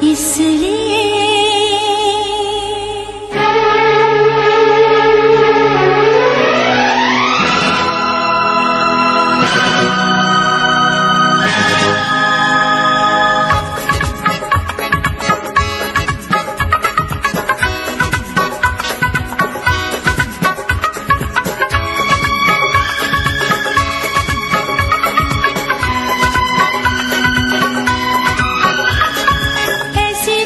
इसलिए ऐसी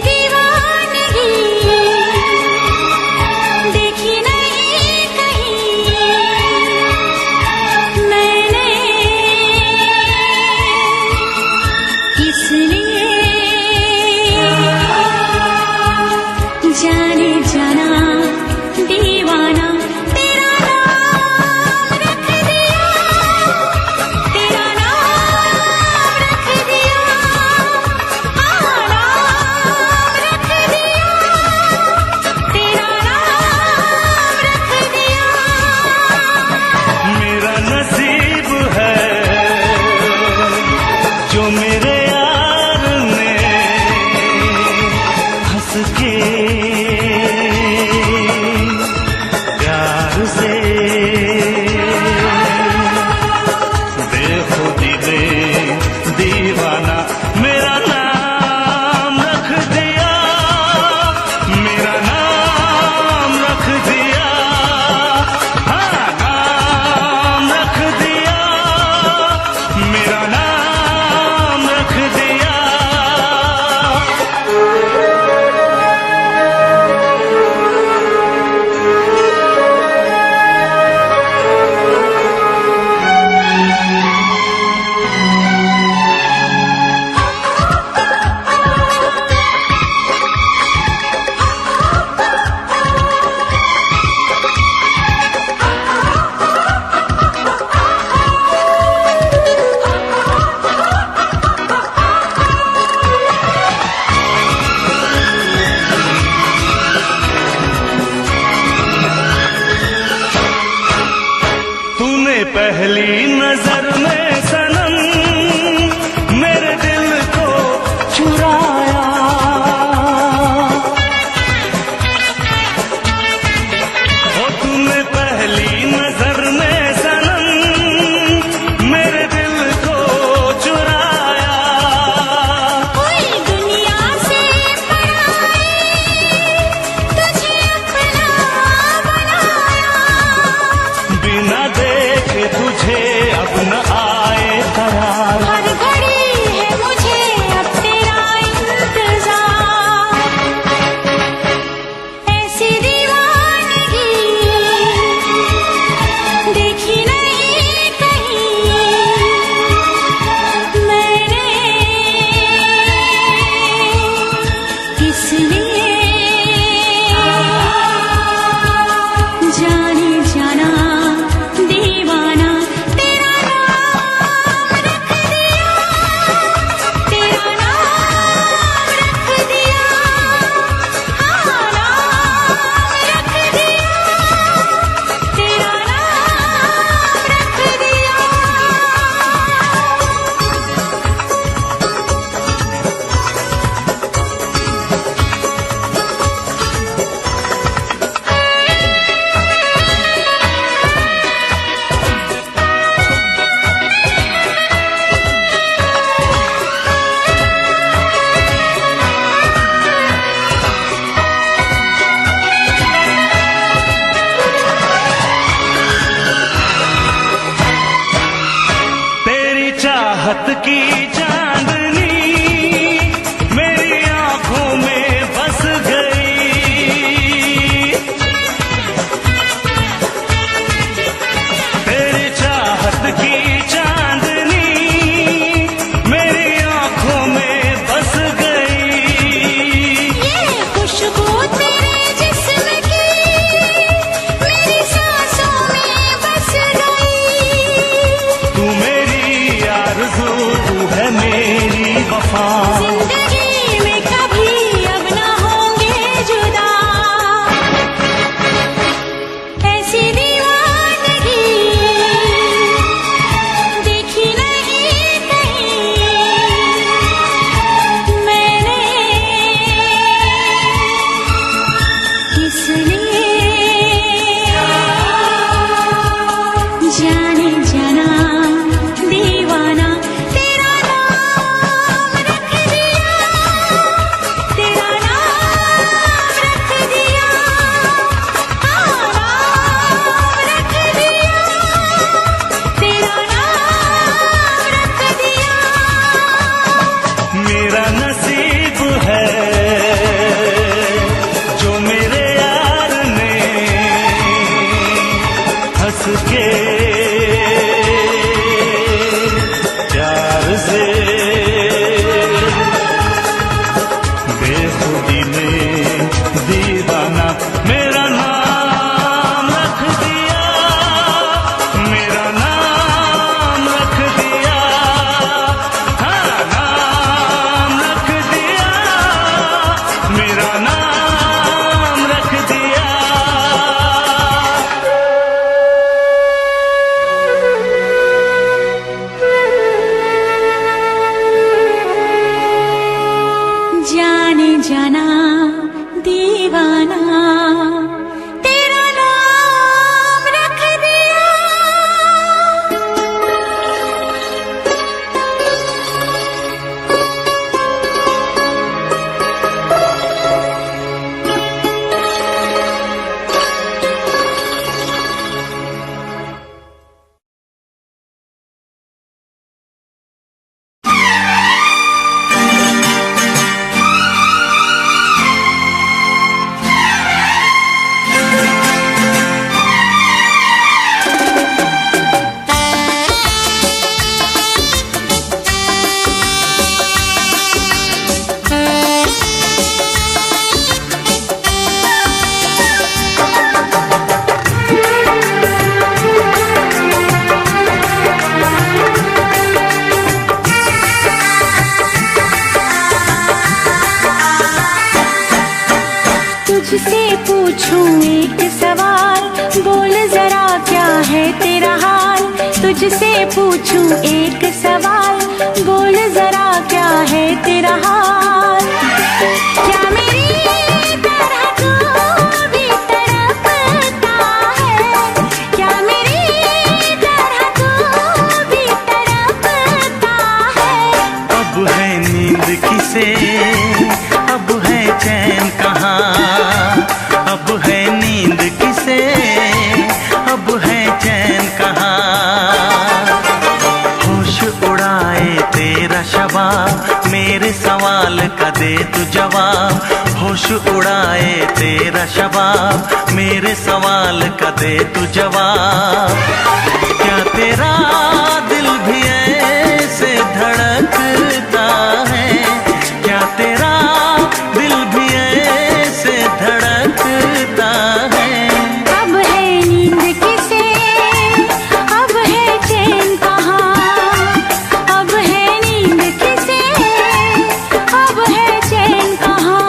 जाना दीवाना तेरा नाम रख दिया। तुझसे पूछूं एक सवाल, बोल जरा क्या है तेरा हाल। तुझसे पूछूं एक सवाल, बोल जरा क्या है तेरा हाल। क्या मेरी तरह तू भी तड़पता है, क्या मेरी तरह तू भी तड़पता है। अब है नींद किसे, अब है चैन कहाँ। अब है नींद किसे, अब है चैन कहाँ। होश उड़ाए तेरा शबाब, मेरे सवाल का दे तू जवाब। होश उड़ाए तेरा शबाब, मेरे सवाल का दे तू जवाब। क्या तेरा दिल भी ऐसे धड़कता है, क्या तेरा दिल भी ऐसे धड़कता है। अब है नींद किसे, अब है चैन कहाँ। अब है नींद किसे, अब है चैन कहाँ।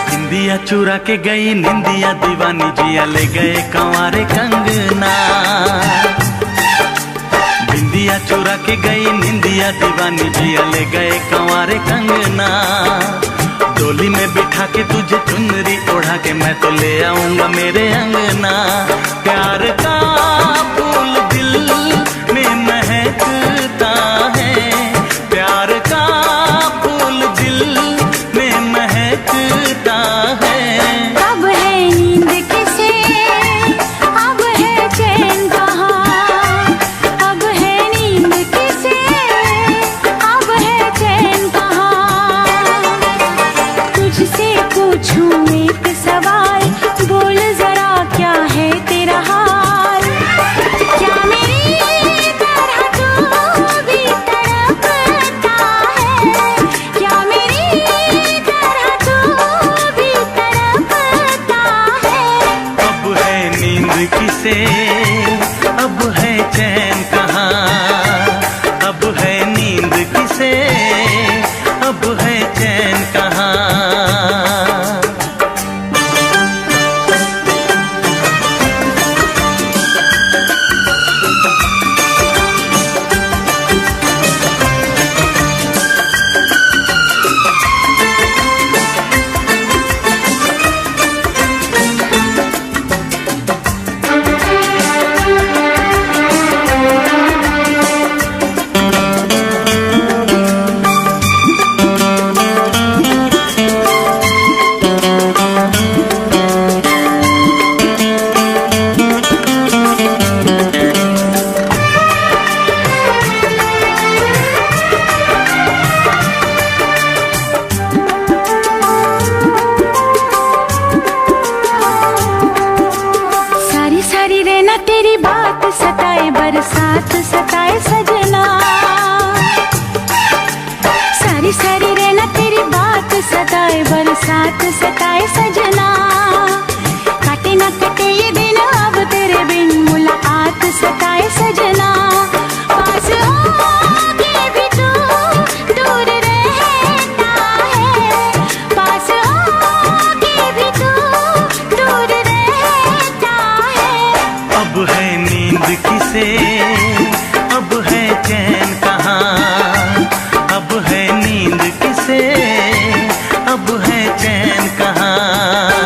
निंदिया चुरा के गई निंदिया दीवानी, जिया ले गए कंवारे कंगना। बिंदिया चुरा के गई निंदिया दीवानी, जिया ले गए कंवारे कंगना। डोली में बिठा के तुझे चुनरी ओढ़ा के मैं तो ले आऊंगा मेरे अंगना। प्यार का फूल दिल में महकता है, प्यार का फूल दिल में महकता है। अब है नींद किसे, अब है चैन कहाँ। अब है नींद किसे, अब है चैन कहाँ। तुझसे पूछूं एक सवाल, बोल जरा क्या है तेरा हाल। क्या मेरी तरह तू भी तड़पता है, क्या मेरी तरह तू भी तड़पता है। अब है नींद किसे, अब है चैन कहाँ। अब है नींद किसे, अब है चैन कहाँ। रहना तेरी बात सताए, बरसात सताए सजना। सारी सारी रहना तेरी बात सताए, बरसात सताए सजना। काटे ना कटे ये दिन अब तेरे बिन, मुलाकात सताए सजना। पास होके भी तू दूर रहता है, पास होके भी तू दूर रहता है। अब है नींद किसे, अब है चैन कहाँ, अब है नींद किसे, अब है चैन कहाँ।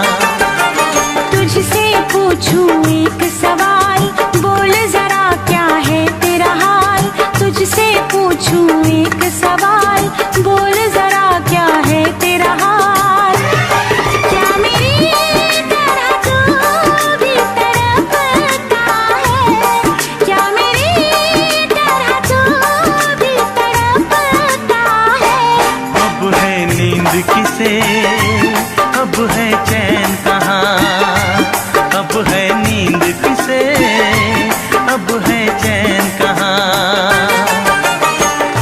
तुझसे पूछूं एक सवाल, बोल जरा क्या है तेरा हाल। तुझसे पूछूं एक सवाल, बोल जरा क्या है तेरा हाल। क्या मेरी तरह तू भी तड़पता है, क्या मेरी तरह तू भी तड़पता है। अब है नींद किसे, अब है चैन कहाँ, अब है नींद किसे, अब है चैन कहाँ।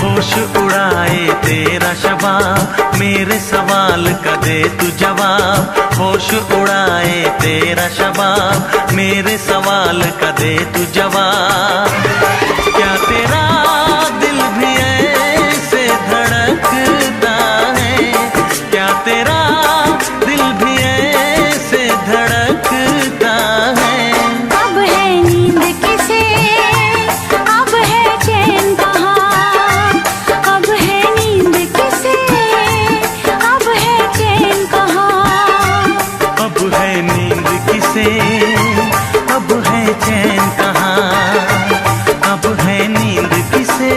होश उड़ाए तेरा शबाब, मेरे सवाल का दे तू जवाब। होश उड़ाए तेरा शबाब, मेरे सवाल का दे तू जवाब। क्या तेरा दिल भी ऐसे धड़कता है, क्या तेरा दिल भी ऐसे धड़कता है। अब है नींद किसे, अब है चैन कहाँ। अब है नींद किसे, अब है चैन कहाँ। अब है नींद किसे, अब है चैन कहाँ। अब है नींद किसे,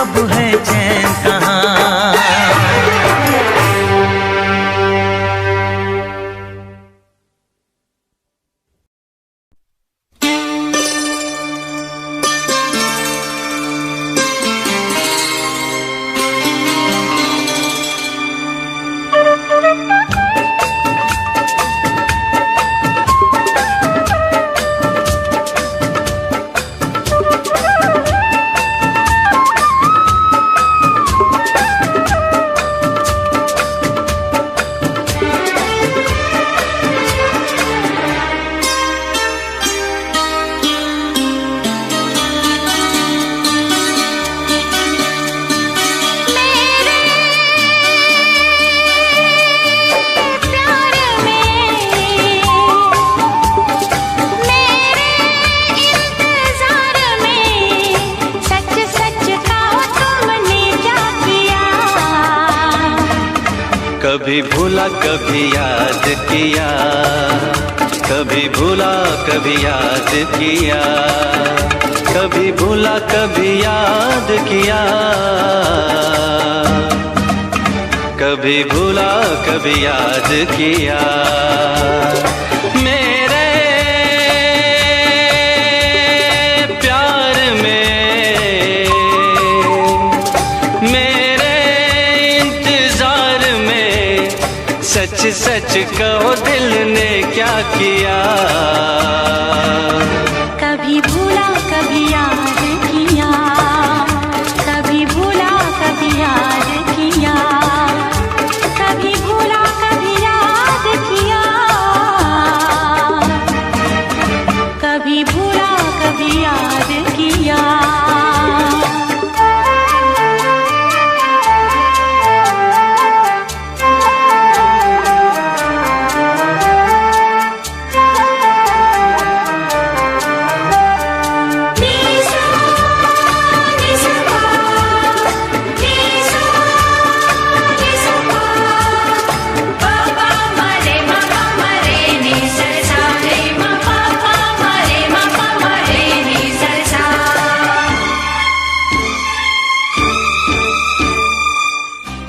अब है चैन कहाँ। कभी भूला कभी याद किया, कभी भूला कभी याद किया, कभी भूला कभी याद किया, कभी भूला कभी याद किया। मेरे प्यार में, मेरे इंतजार में, सच सच कहो दिल ने क्या किया। कभी भूला कभी याद किया, कभी भूला कभी याद किया, कभी भूला कभी याद किया, कभी भूला कभी याद किया।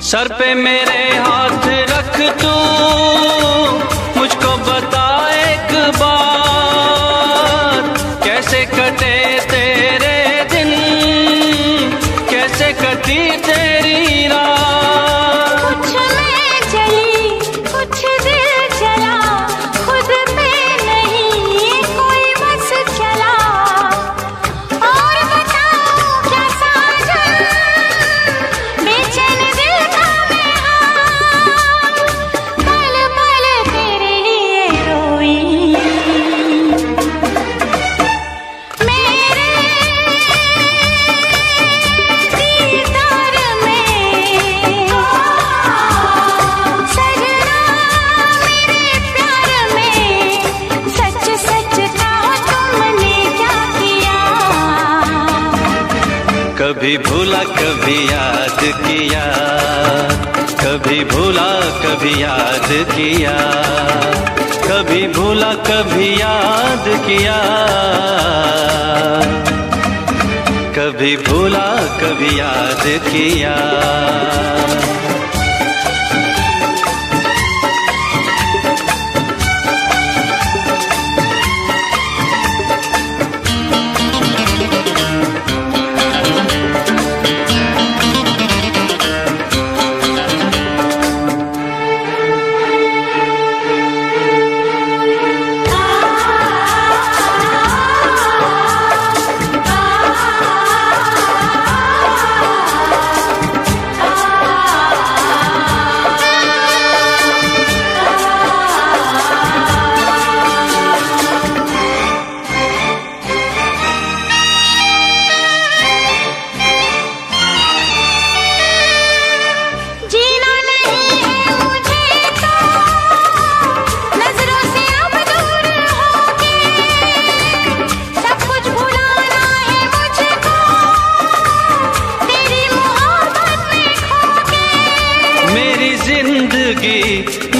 सर पे मेरे हाथ रख तू, मुझको बता एक बार, कैसे कटे तेरे दिन, कैसे कटी तेरी रात। कुछ मैं चली कुछ दिल चला, खुद पे नहीं कोई कभी भूला कभी याद किया, कभी भूला कभी याद किया, कभी भूला कभी याद किया, कभी भूला कभी याद किया।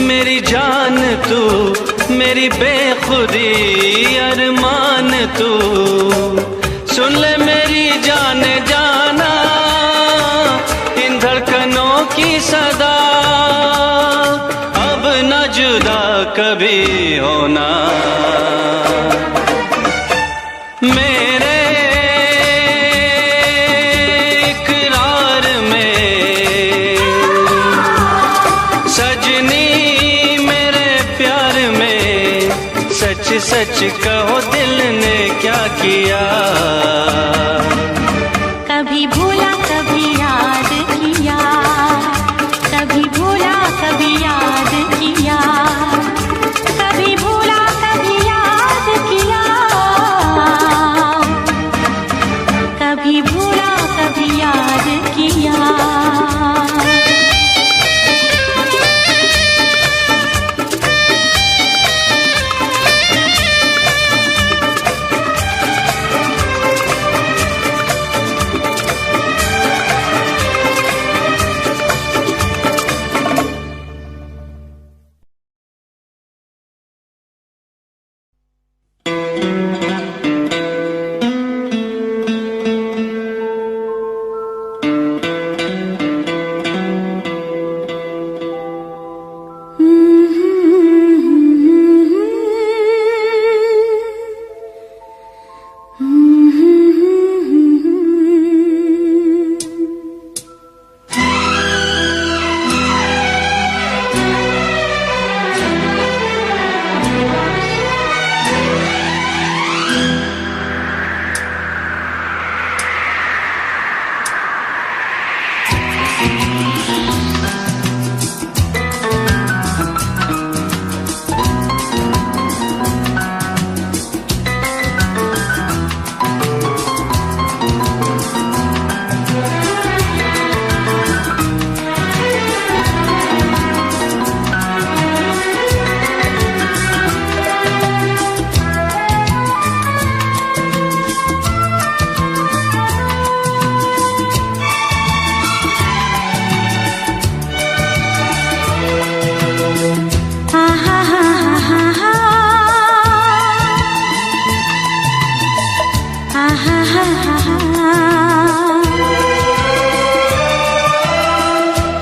मेरी जान तू, मेरी बेखुदी अरमान तू, सुन ले मेरी जान जाना इन धड़कनों की सदा, अब न जुदा कभी होना मेरे सच कहो दिल ने क्या किया। कभी भूला कभी याद किया, कभी भूला कभी याद किया, कभी भूला कभी याद किया, कभी भूला कभी याद किया।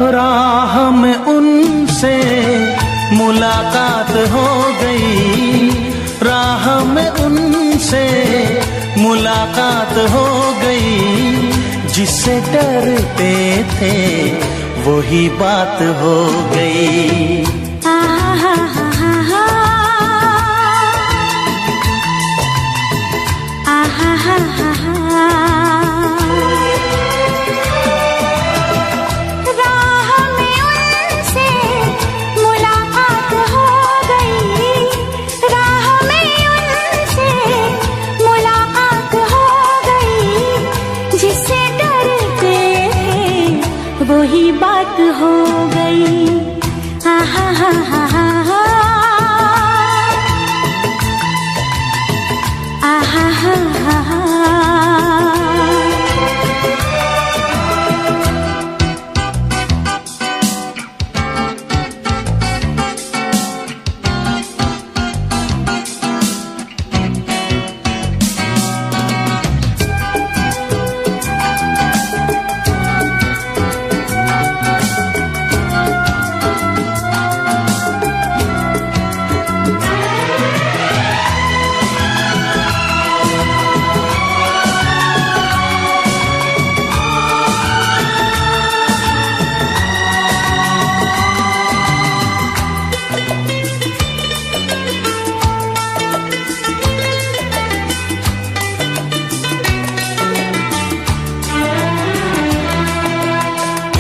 राह में उनसे मुलाकात हो गई, राह में उनसे मुलाकात हो गई, जिससे डरते थे वही बात हो गई। वही बात हो गई। आहा हा हा हा हा, आहा हा हा हा।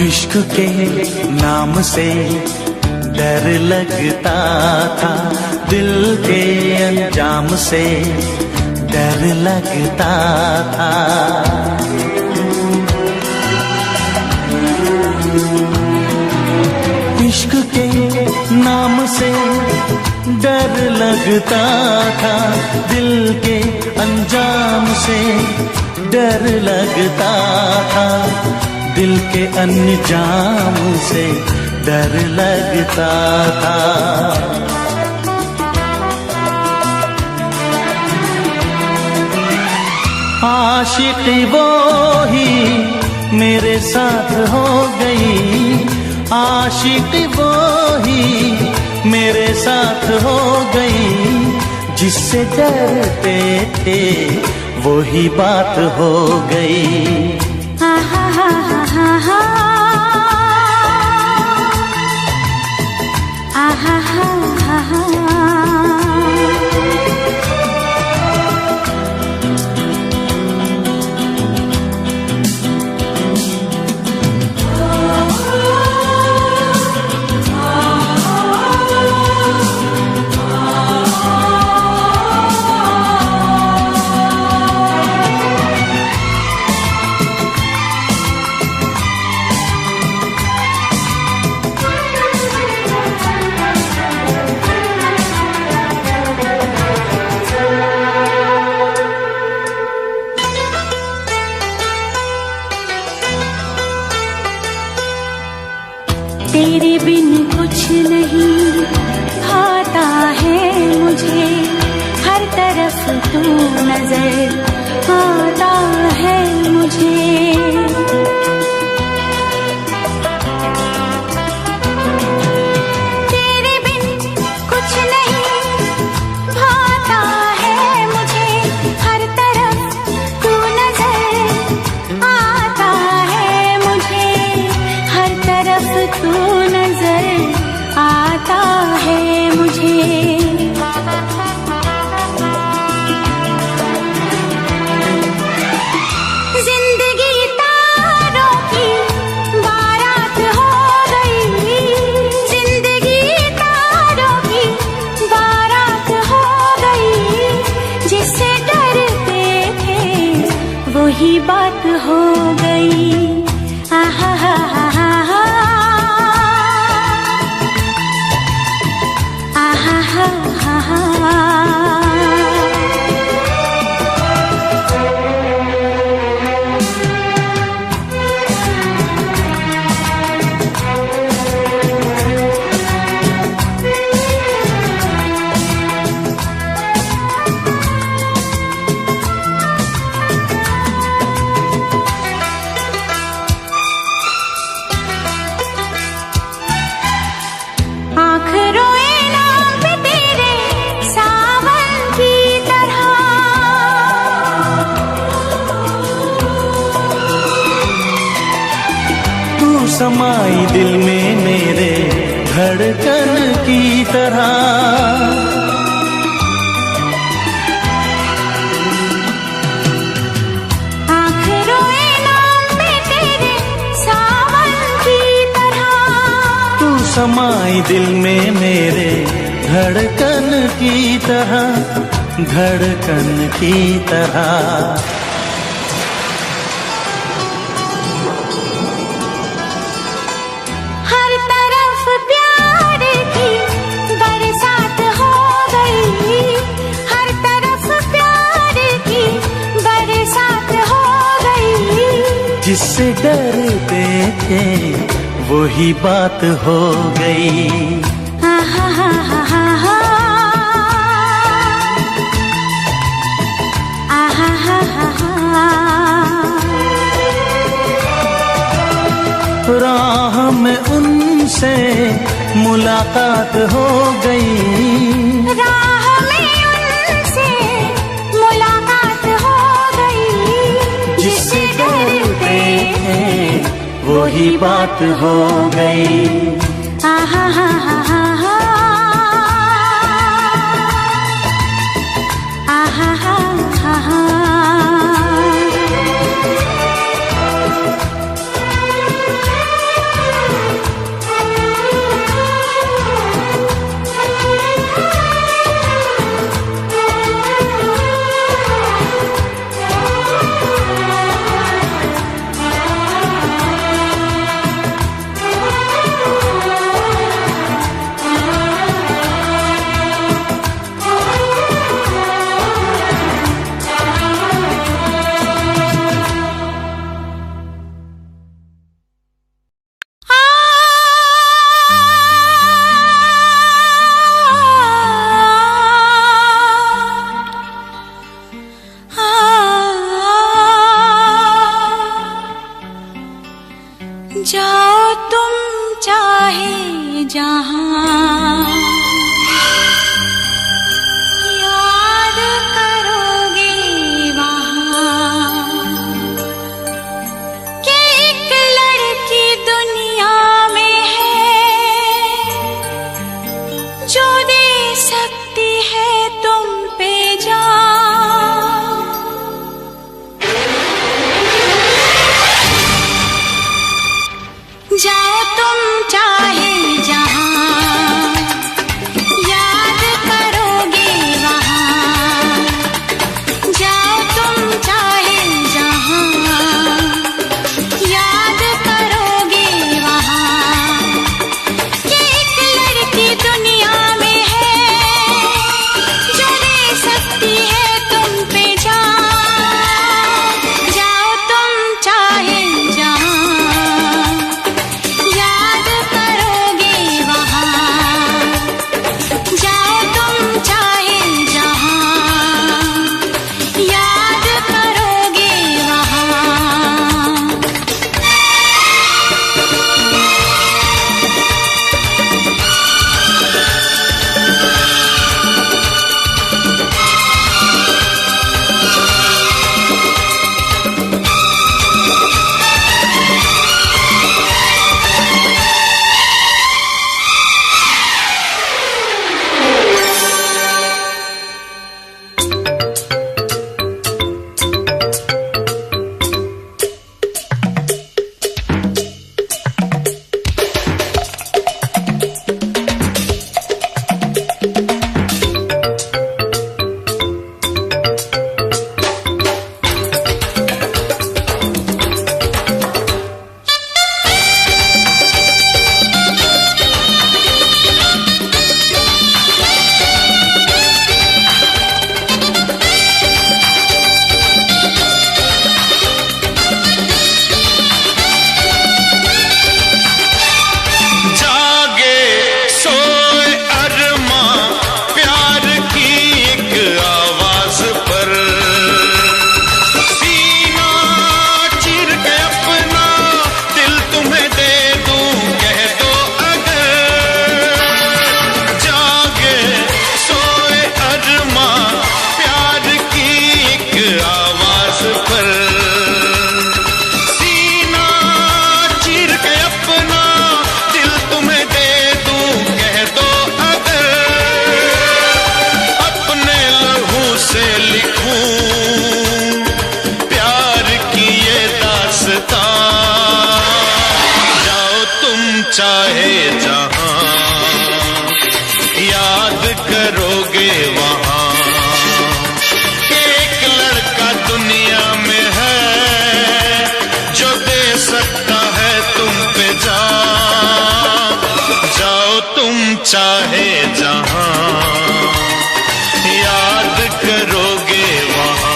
इश्क के नाम से डर लगता था, दिल के अंजाम से डर लगता था। इश्क के नाम से डर लगता था, दिल के अंजाम से डर लगता था, दिल के अंजाम से डर लगता था। आशिक वो ही मेरे साथ हो गई, आशिक वो ही मेरे साथ हो गई, जिससे डरते थे वो ही बात हो गई। हा हा हा हा हा हा हा हा। तेरे बिन कुछ नहीं आता है मुझे, हर तरफ तू नजर आता है मुझे। तेरे बिन कुछ नहीं आता है मुझे, हर तरफ तू नजर आता है मुझे, हर तरफ तू नजर आता है मुझे। जिंदगी तारों की बारात हो गई, जिंदगी तारों की बारात हो गई, जिससे डरते थे वही बात हो गई। आहा हा हा हा हा आहा हा हा हा। आँख रोए नाम पे तेरे सावन की तरह, तू समाई दिल में मेरे धड़कन की तरह। आँख रोए नाम पे तेरे सावन की तरह, तू समाई दिल में मेरे धड़कन की तरह, धड़कन की तरह। हर तरफ प्यार की बरसात हो गई, हर तरफ प्यार की बरसात हो गई, जिससे डरते थे वही बात हो गई। आहा हा हा हा हा आहा हा हा हा। राह में उनसे मुलाकात हो गई, राह में उनसे मुलाकात हो गई, जिससे डरते थे वही बात हो गई। आहा हा हा हा हा आहा हा हा हा। चाहे जहां याद करोगे वहां, एक लड़का दुनिया में है जो दे सकता है तुम पे जान। जाओ तुम चाहे जहां याद करोगे वहां।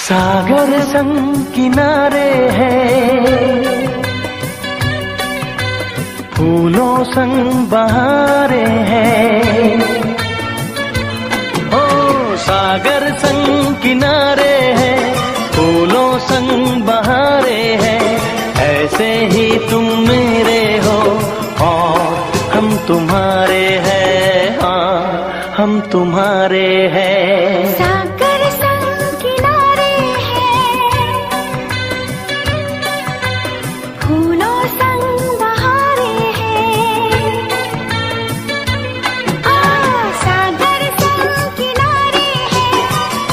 सागर संग किनारे हैं, फूलों संग बहारे हैं। ओ सागर संग किनारे हैं, फूलों संग बहारे हैं। ऐसे ही तुम मेरे हो और हम तुम्हारे हैं, हाँ हम तुम्हारे हैं। सागर संग किनारे हैं, फूलों संग बहारे हैं। सागर संग किनारे हैं,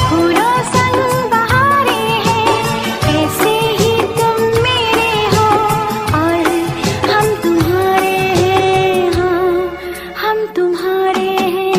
फूलों संग बहारे हैं। ऐसे ही तुम मेरे हो और हम तुम्हारे हैं, हाँ हम तुम्हारे हैं।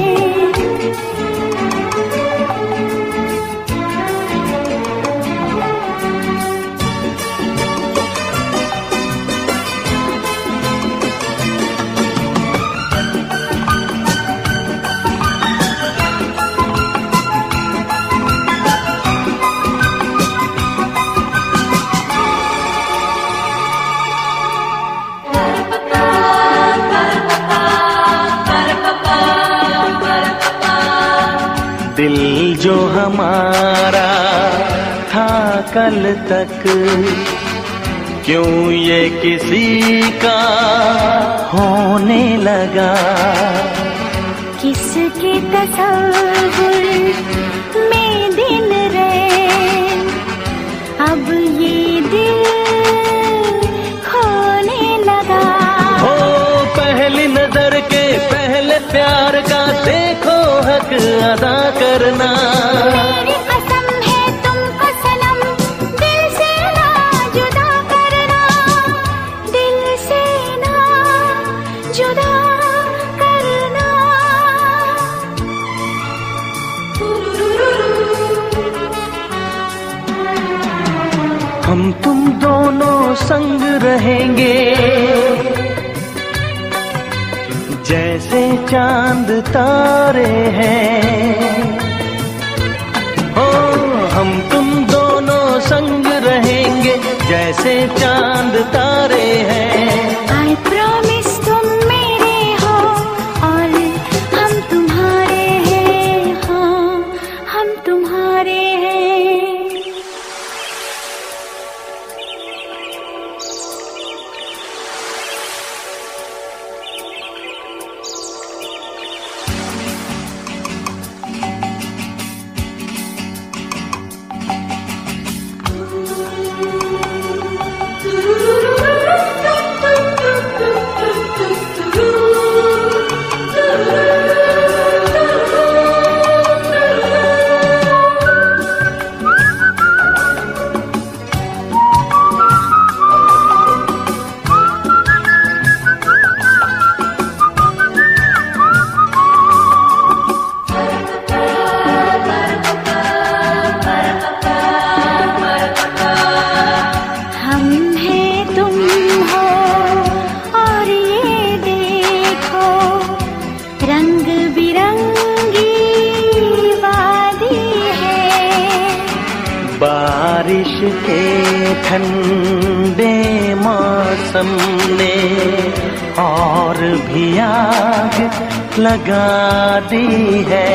दिल जो हमारा था कल तक, क्यों ये किसी का होने लगा। किसके तसव्वुर में दिन रहे, अब ये दिल खोने लगा। ओ पहली नजर के पहले प्यार का देखो हक अदा करना। मेरी कसम है तुमको सनम, दिल से ना जुदा करना, दिल से ना जुदा करना। हम तुम दोनों संग रहेंगे, जैसे चांद तारे हैं। ओ हम तुम दोनों संग रहेंगे, जैसे चांद तारे हैं। I promise तुम मेरे हो और हम तुम्हारे हैं, हाँ हम तुम्हारे हैं। बारिश के ठंडे मौसम ने और भी आग लगा दी है।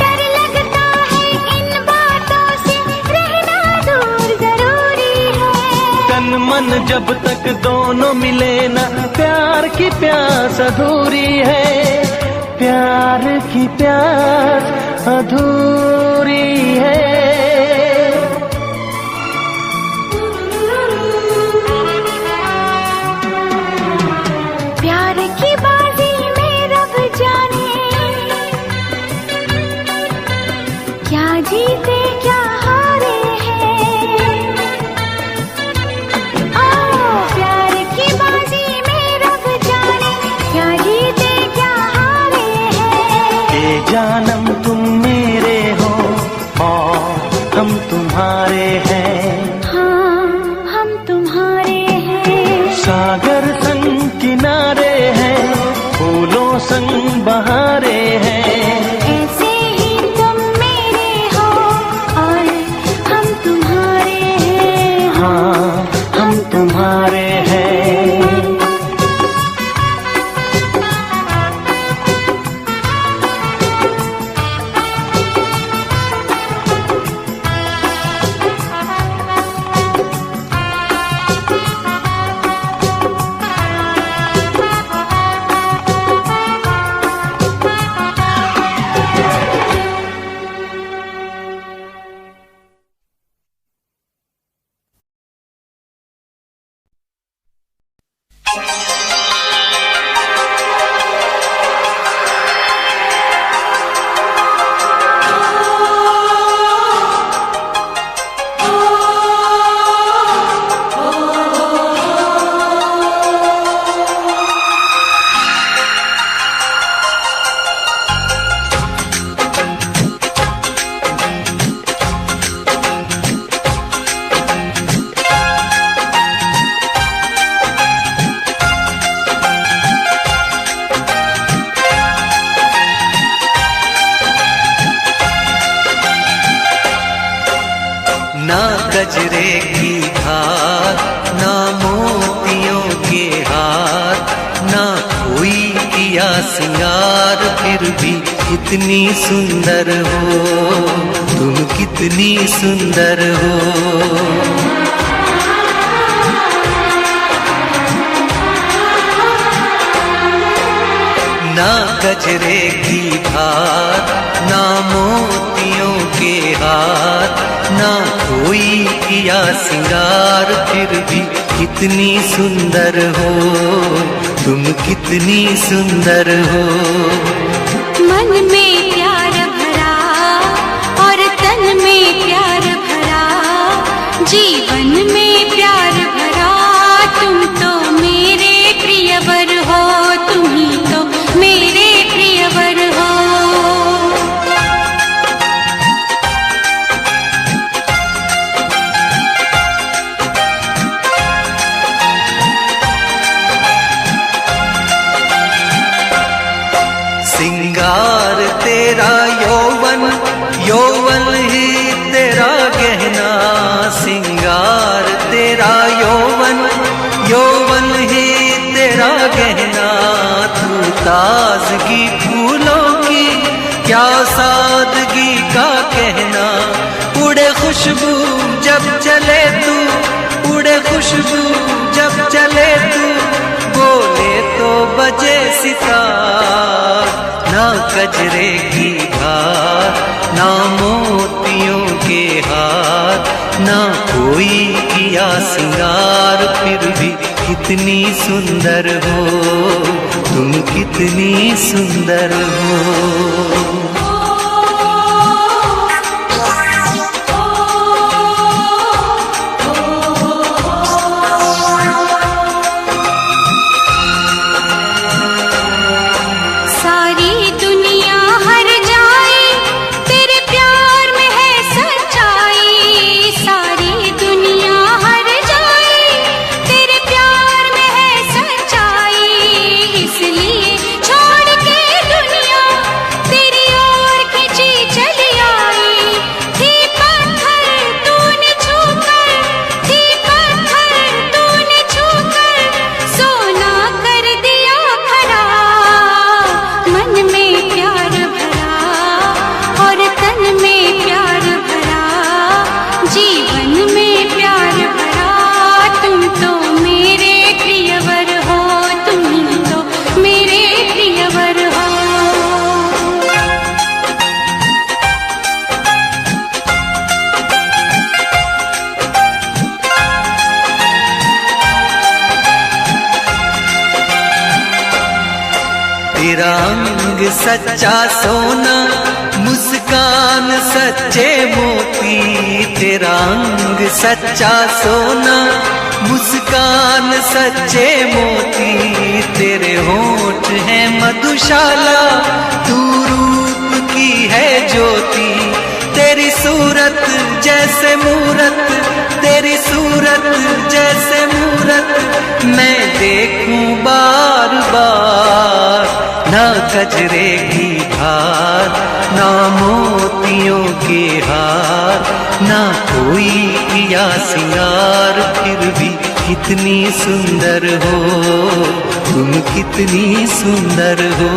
डर लगता है इन बातों से, रहना दूर जरूरी है। तन मन जब तक दोनों मिले ना, प्यार की प्यास अधूरी है। प्यार की प्यास अधूरी है। प्यार की बाजी में रब जाने, क्या जीते क्या हारे हैं। प्यार की बाजी में रब जाने, क्या जीते क्या हारे हैं। ये जानम तुम मेरे हो और हम तुम्हारे हैं। हाँ हम तुम्हारे हैं। सागर संग किनारे हैं, फूलों संग बहारे हैं। ऐसे ही तुम मेरे हो और गजरे की धार, ना मोतियों के हार, ना कोई किया सिंगार, फिर भी कितनी सुंदर हो तुम, कितनी सुंदर हो। ना गजरे की धार, ना मोतियों के हार, ना कोई किया सिंगार, फिर भी कितनी सुंदर हो तुम, कितनी सुंदर हो। मन में प्यार भरा और तन में प्यार भरा, जीवन में प्यार भरा, तुम तो मेरे प्रियवर हो, तुम ही तो मेरे प्रियवर हो। सिंगार तेरा यौवन, यौवन ही तेरा गहना, सिंगार तेरा यौवन, यौवन ही तेरा गहना। तू ताजगी फूलों की, क्या सादगी का कहना, उड़े खुशबू जब चले तू, उड़े खुशबू जब चले तू, बोले तो बजे सितार। ना गजरे की धार, ना मोतियों के हार, ना कोई किया सिंगार, फिर भी कितनी सुंदर हो तुम, कितनी सुंदर हो। तेरा रंग सच्चा सोना, मुस्कान सच्चे मोती, तेरा रंग सच्चा सोना, मुस्कान सच्चे मोती, तेरे होठ हैं मधुशाला, तू रूप की है ज्योति, तेरी सूरत जैसे मूरत, तेरी सूरत जैसे मूरत, मैं देखूं बार बार। ना गजरे की धार, ना मोतियों के हार, ना कोई किया सिंगार, फिर भी कितनी सुंदर हो तुम, कितनी सुंदर हो।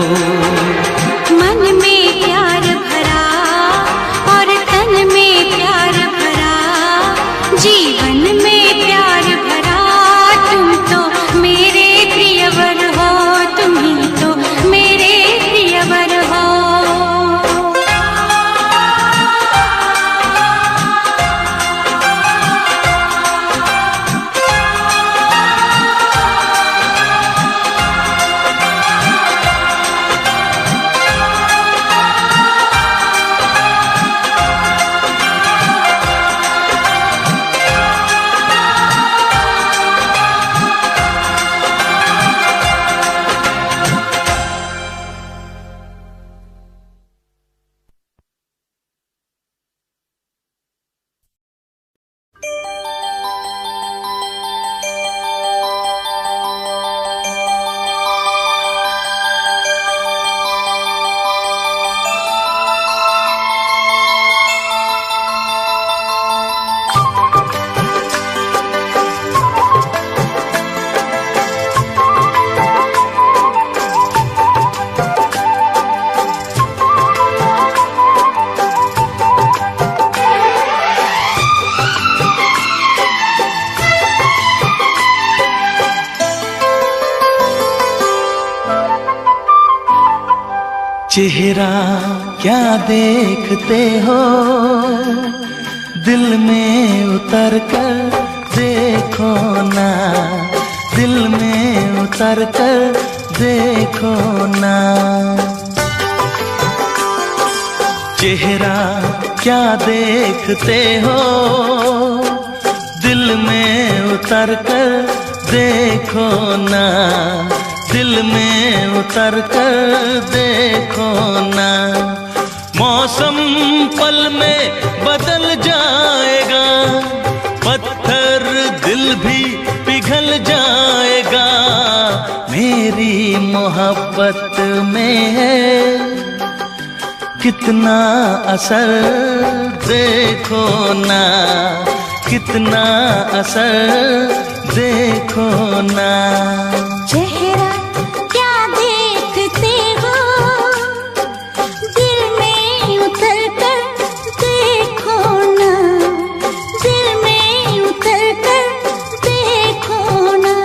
मन में प्यार भरा और तन में प्यार भरा, जीवन में प्यार भरा, तुम तो मेरे प्रियवर हो, तुम ही तो मेरे प्रियवर हो। चेहरा क्या देखते हो, दिल में उतर कर देखो ना, दिल में उतर कर देखो ना। चेहरा क्या देखते हो, दिल में उतर कर देखो ना, दिल में उतर कर देखो ना। मौसम पल में बदल जाएगा, पत्थर दिल भी पिघल जाएगा, मेरी मोहब्बत में है कितना असर देखो ना, कितना असर देखो ना। चेहरा क्या देखते हो, दिल में उतर कर देखो ना, दिल में उतर कर देखो ना।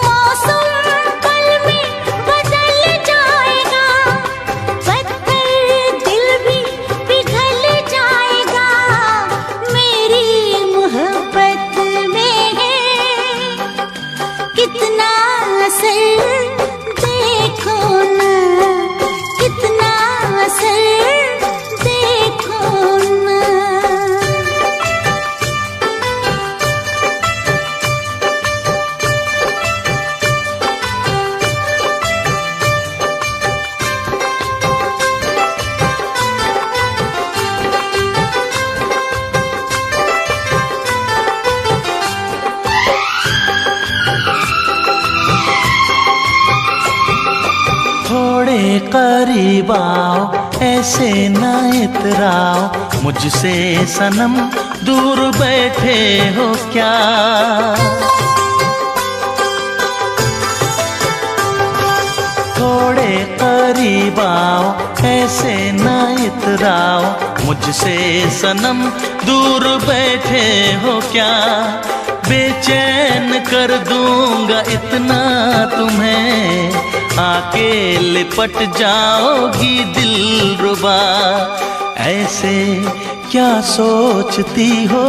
मौसम पल में बदल जाएगा, पत्थर दिल भी पिघल जाएगा, मेरी मोहब्बत में है कितना असर देखो ना, कितना असर देखो ना। थोड़े करीब आओ, ऐसे ना इतराओ, मुझसे सनम दूर बैठे हो क्या। थोड़े करीब आओ, ऐसे ना इतराओ, मुझसे सनम दूर बैठे हो क्या। बेचैन कर दूंगा इतना तुम्हें, आके लिपट जाओगी दिलरुबा। ऐसे क्या सोचती हो,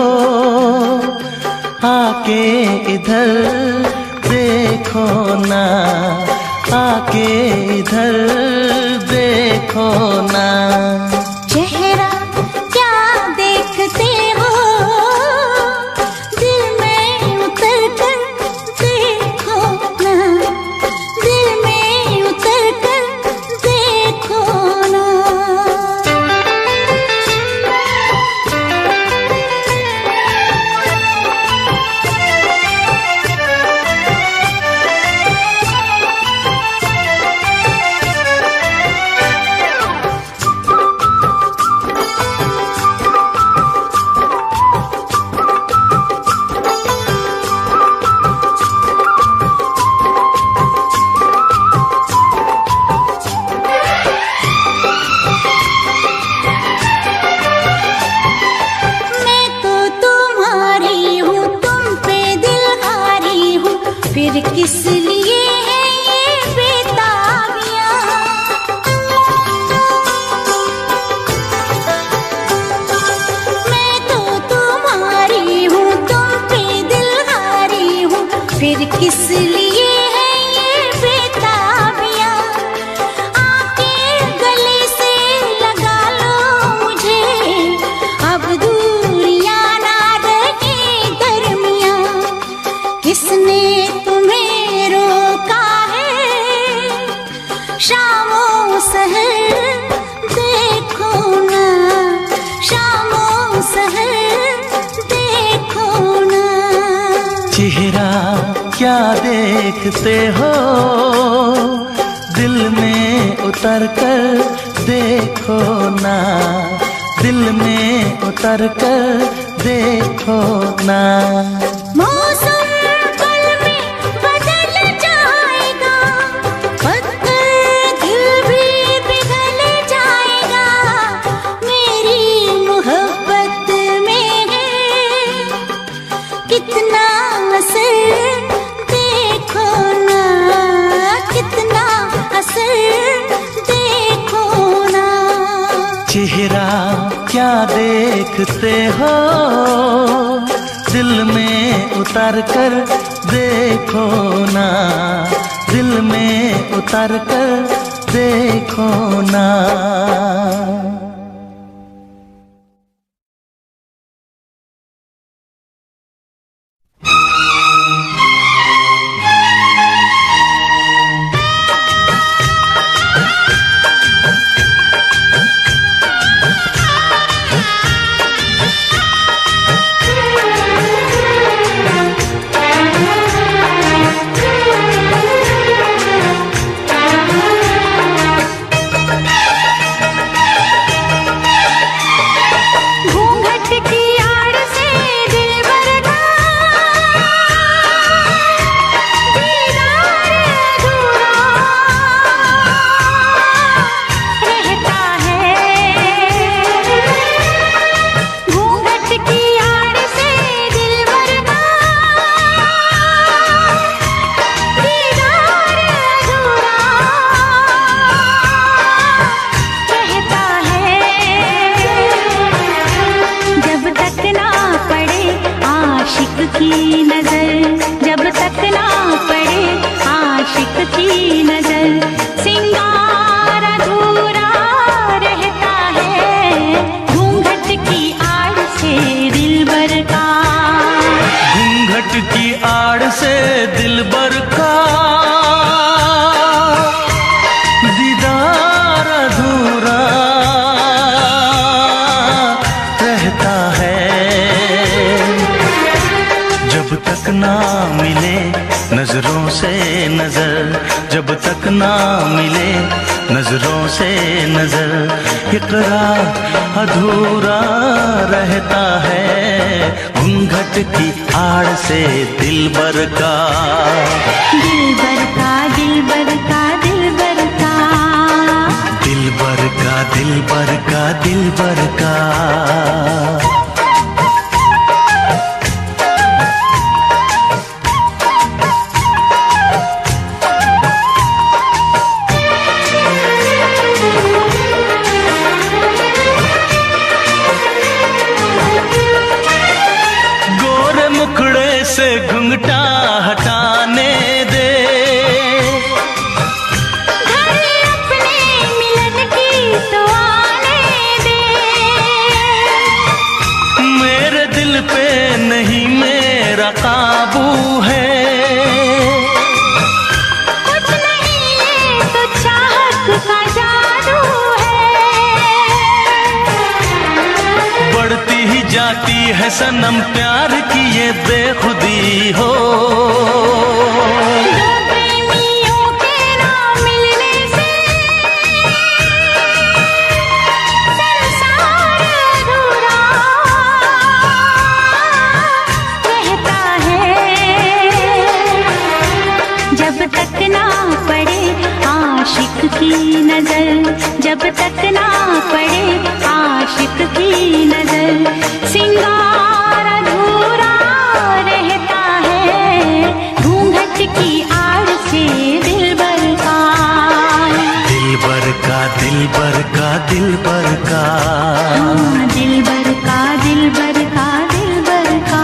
आके इधर देखो ना, आके इधर देखो ना। चेहरा क्या देखते हो, दिल में उतर कर देखो ना, दिल में उतर कर देखो ना। मैं तो तुम्हारी हूँ, तुम पे दिल हारी हूँ, फिर किस लिए है ये बेताबियाँ। मैं तो तुम्हारी हूँ, तुम पे दिल हारी हूँ, फिर किस लिए है ये बेताबियाँ। आके गले से लगा लो मुझे, अब दूरियां ना रहे दरमियाँ। किसने तुम्हें रोका है, शामों सहर देखो ना, शामों सहर देखो ना। चेहरा क्या देखते हो, दिल में उतर कर देखो ना, दिल में उतर कर देखो ना। मौसम पल में बदल जाएगा, पत्थर दिल भी पिघल जाएगा, मेरी मोहब्बत में है कितना असर देखो ना, कितना असर देखो चेहरा क्या देखते हो, दिल में उतर कर देखो ना, दिल में उतर कर देखो ना। की आड़ से दिलबर का दीदार अधूरा रहता है, जब तक ना मिले नजरों से नजर, जब तक ना मिले नजरों से नजर, इकरार अधूरा रहता है, घूंघट की आड़ से दिलबर का, दिलबर का, दिलबर का, दिलबर का, दिलबर का, दिलबर का, दिलबर का। से घुंघटा हटाने दे, घर अपने मिलन की तो आने दे, मेरे दिल पे नहीं मेरा काबू है, कुछ नहीं ये तो चाहत का जादू है, बढ़ती ही जाती है सनम प्यार की ये बेखुदी हो, दो प्रेमियों के ना मिलने से संसार अधूरा रहता है, जब तक ना पड़े आशिक की नजर, जब तक ना पड़े आशिक की नजर, सिंगार अधूरा रहता है, घूंघट की आड़ से दिलबर का, दिलबर का, दिलबर का, दिलबर का, हाँ, दिलबर का, दिलबर का, दिलबर का।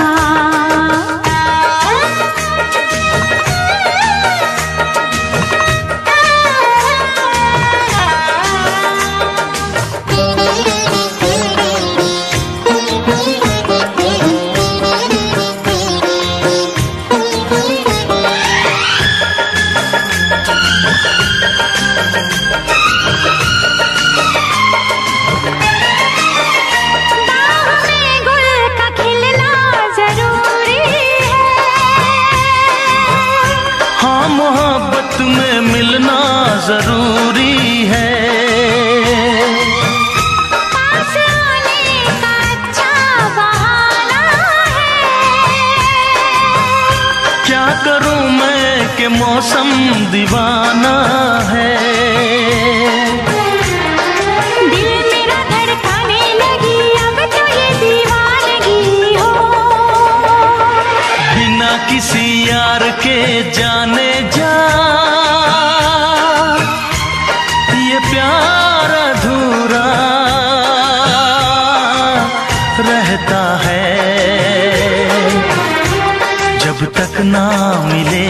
ना मिले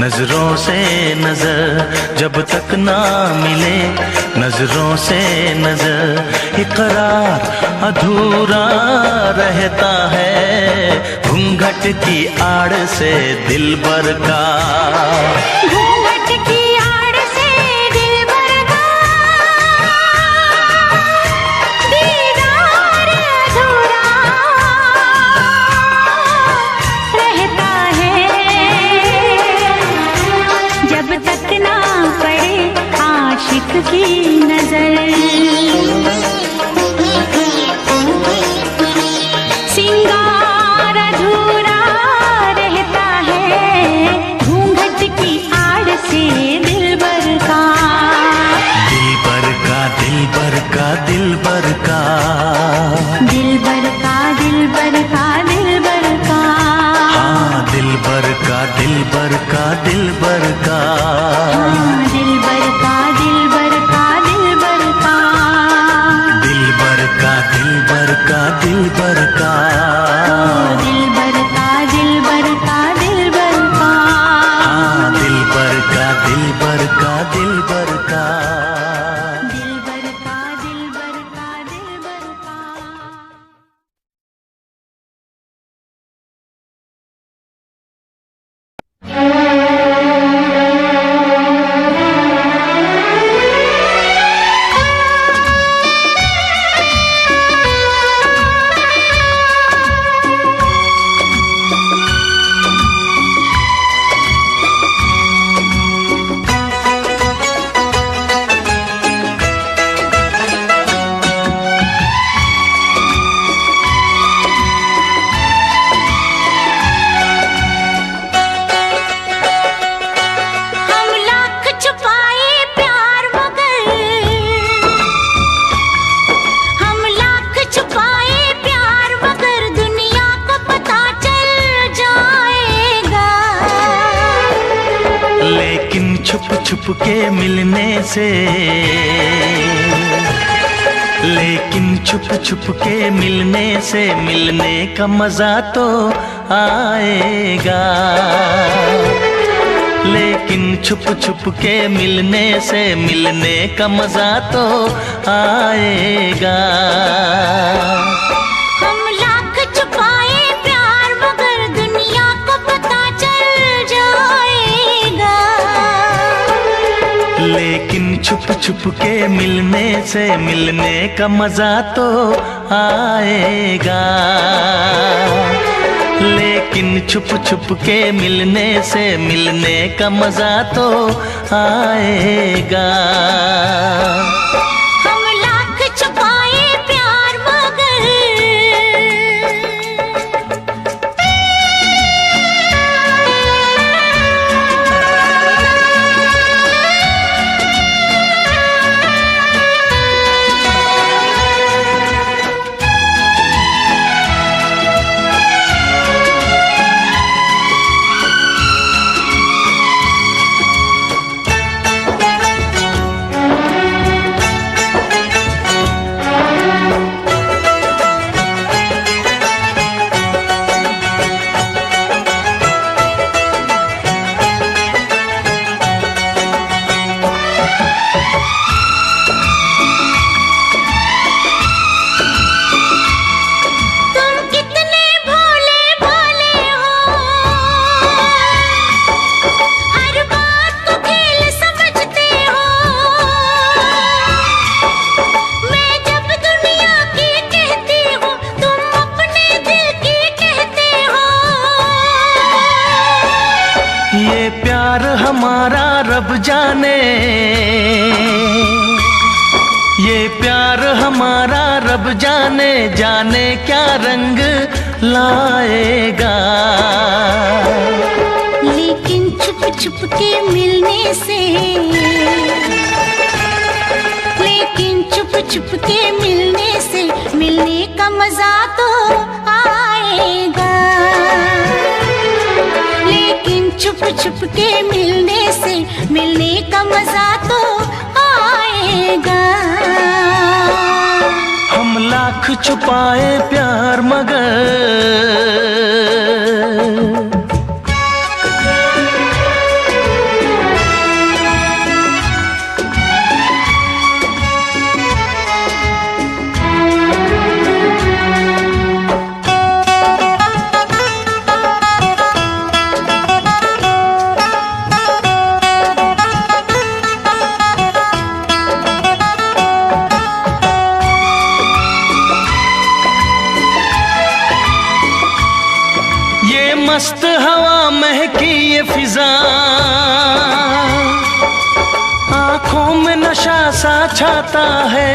नजरों से नजर, जब तक ना मिले नजरों से नजर, इकरार अधूरा रहता है घूंघट की आड़ से दिलबर का। घूंघट की आड़ से दिलबर का दीदार अधूरा रहता है, जब तक ना पड़े आशिक की नजर। सिंगार अधूरा रहता है घूंघट की आड़ से दिलबर का। दिलबर का दिलबर का दिलबर का, दिलबर का दिलबर का दिलबर का, हाँ दिलबर का दिलबर का दिलबर का, हाँ दिलबर का दिलबर का दिलबर का, दिलबर का दिलबर का दिलबर का, दिलबर का दिलबर का दिलबर का, हाँ दिलबर का दिलबर का दिलबर का। दिलबर का दिलबर का दिलबर का। हम लाख छुपाए प्यार मगर, हम लाख छुपाए प्यार मगर दुनिया को पता चल जाएगा। लेकिन छुप छुप के मिलने से, लेकिन छुप छुप के मिलने से मिलने का मजा तो आएगा। लेकिन छुप छुप के मिलने से मिलने का मजा तो आएगा। हम लाख छुपाए प्यार मगर दुनिया को पता चल जाएगा। लेकिन छुप छुप के मिलने से मिलने का मजा तो आएगा। लेकिन छुप छुप के मिलने से मिलने का मजा तो आएगा। हम लाख छुपाए प्यार मगर, तुम कितने भोले भाले हो, हर बात को खेल समझते हो। मैं जब दुनिया की कहती हूँ तुम अपने दिल की कहते हो। ये प्यार हमारा रब जाने, ये प्यार हमारा रब जाने, जाने क्या रंग लाएगा। लेकिन छुप छुप के मिलने से, लेकिन छुप छुप के मिलने से मिलने का मजा तो आएगा। लेकिन छुप छुप के मिलने से मिलने का मजा तो आएगा। हम लाख छुपाए प्यार मगर, मस्त हवा महकी ये फिजा, आंखों में नशा सा छाता है,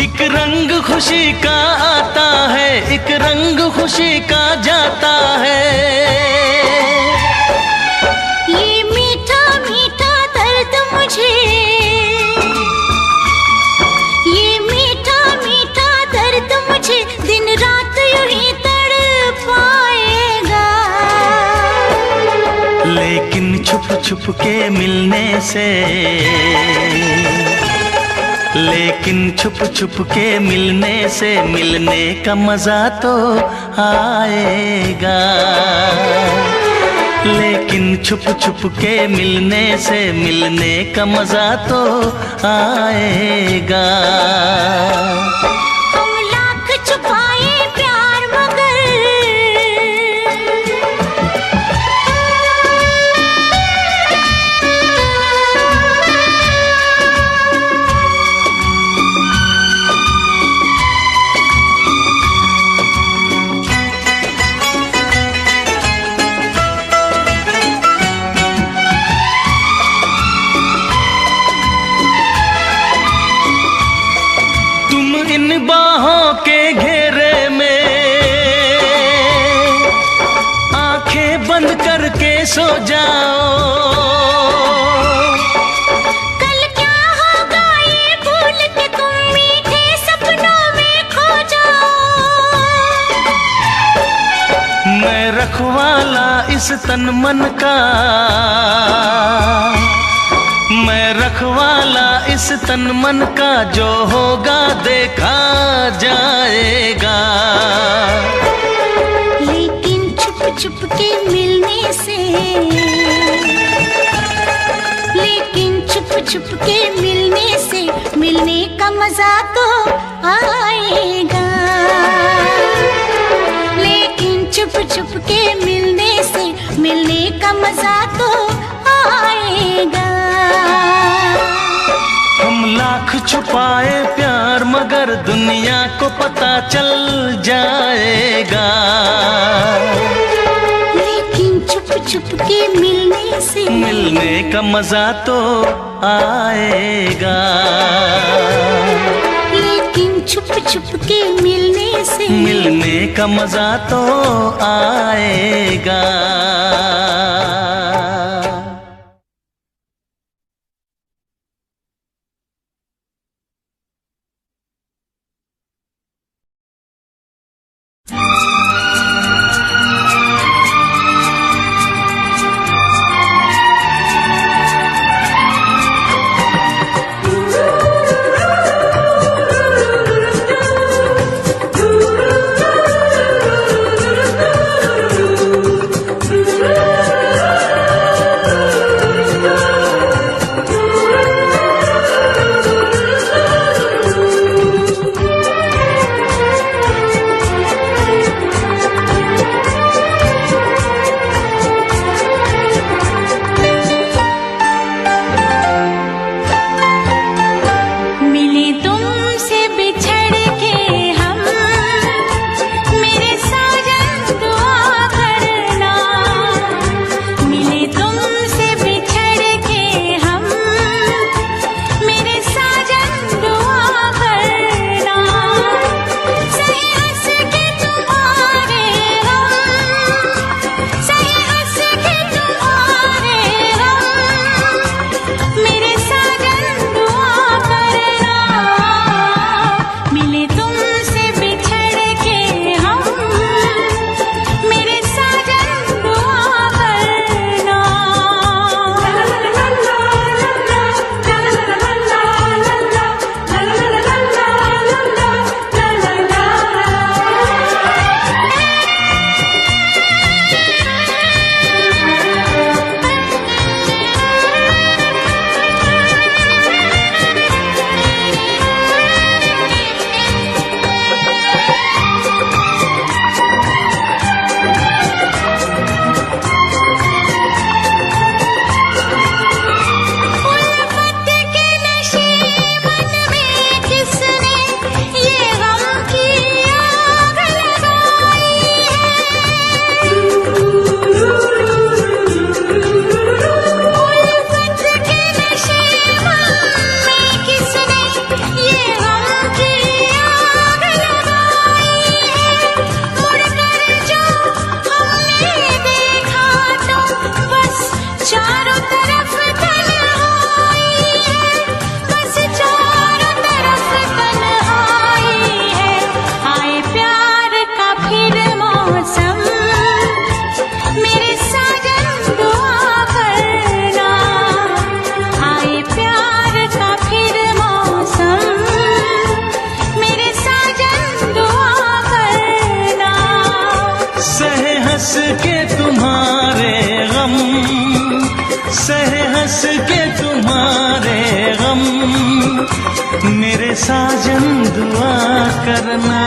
एक रंग खुशी का आता है, एक रंग खुशी का जाता है। ये मीठा मीठा दर्द मुझे, ये मीठा मीठा दर्द मुझे दिन रात यूं ही तड़पाएगा। लेकिन छुप छुप के मिलने से, लेकिन छुप छुप के मिलने से मिलने का मजा तो आएगा। लेकिन छुप छुप के मिलने से मिलने का मजा तो आएगा। हम लाख छुपाए प्यार मगर, इन बाहों के घेरे में आंखें बंद करके सो जाओ। कल क्या होगा ये भूल के तुम मीठे सपनों में खो जाओ। मैं रखवाला इस तन मन का, मैं रखवाला इस तन मन का, जो होगा देखा जाएगा। लेकिन छुप छुप के मिलने से, लेकिन छुप छुप के मिलने से मिलने का मजा तो आएगा। लेकिन छुप छुप के मिलने से मिलने का मजा तो आएगा। हम लाख छुपाए प्यार मगर दुनिया को पता चल जाएगा। लेकिन छुप छुप के मिलने से मिलने का मजा तो आएगा। लेकिन छुप छुप के मिलने से मिलने का मजा तो आएगा। साजन दुआ करना,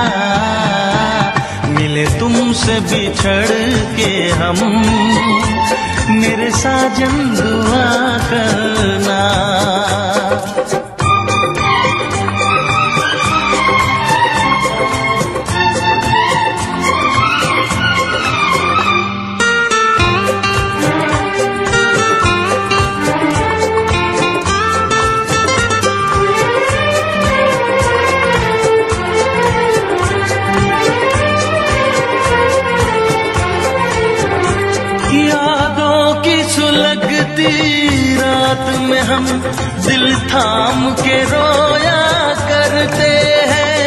मिले तुमसे बिछड़ के हम, मेरे साजन दुआ करना। यादों की सुलगती रात में हम दिल थाम के रोया करते हैं।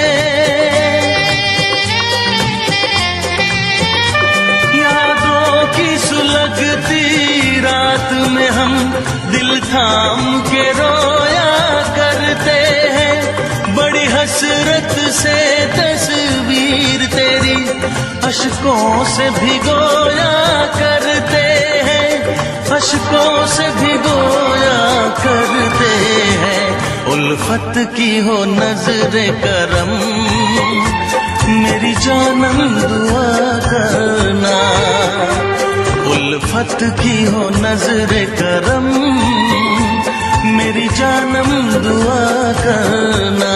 यादों की सुलगती रात में हम दिल थाम के रोया करते हैं। बड़ी हसरत से तस्वीर तेरी अशकों से भिगोया करते हैं, अशकों से भिगोया करते हैं। उल्फत की हो नजर करम, मेरी जानम दुआ करना। उल्फत की हो नजर करम, मेरी जानम दुआ करना।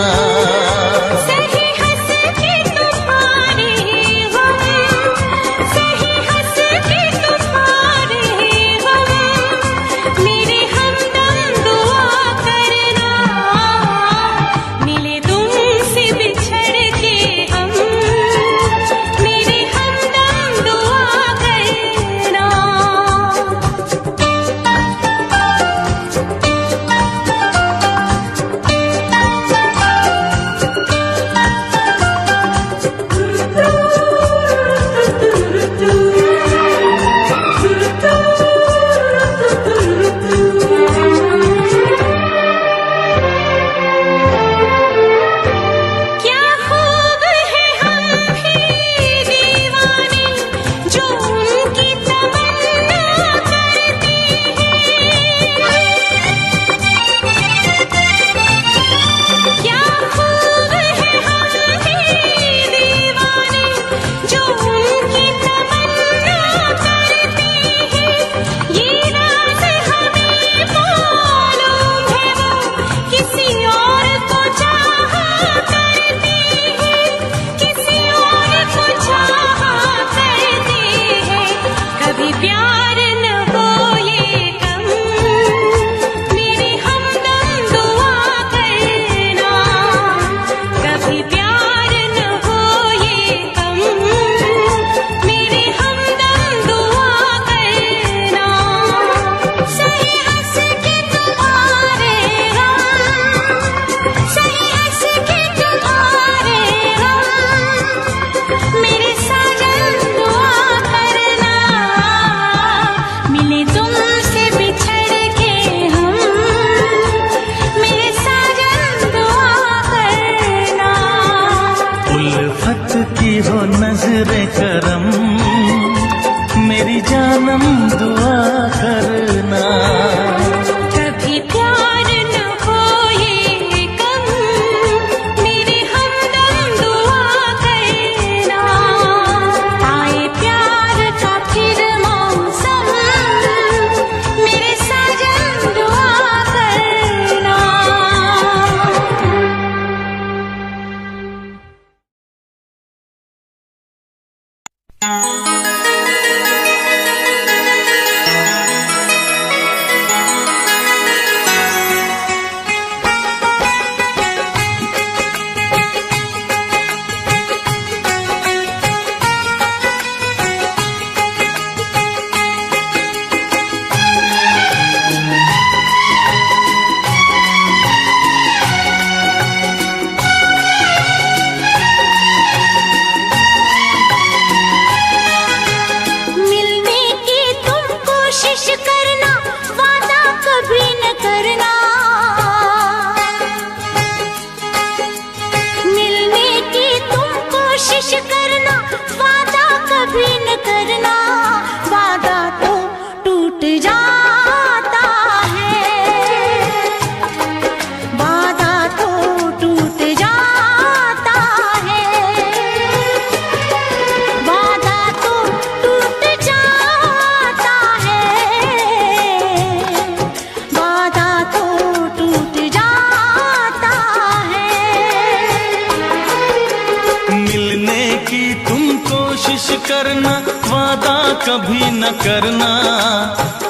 करना, वादा कभी न करना।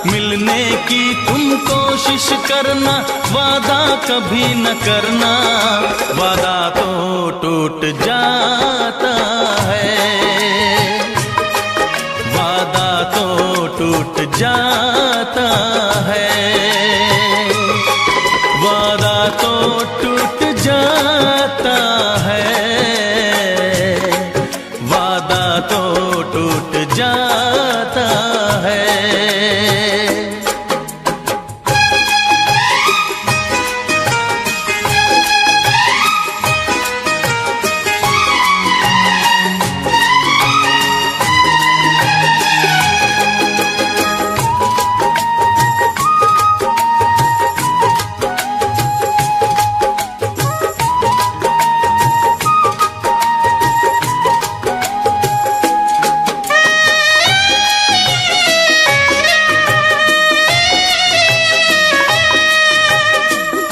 मिलने की तुम कोशिश करना, वादा कभी न करना। वादा तो टूट जाता है, वादा तो टूट जाता है, वादा तो टूट जाता है, वादा तो टूट जाता है।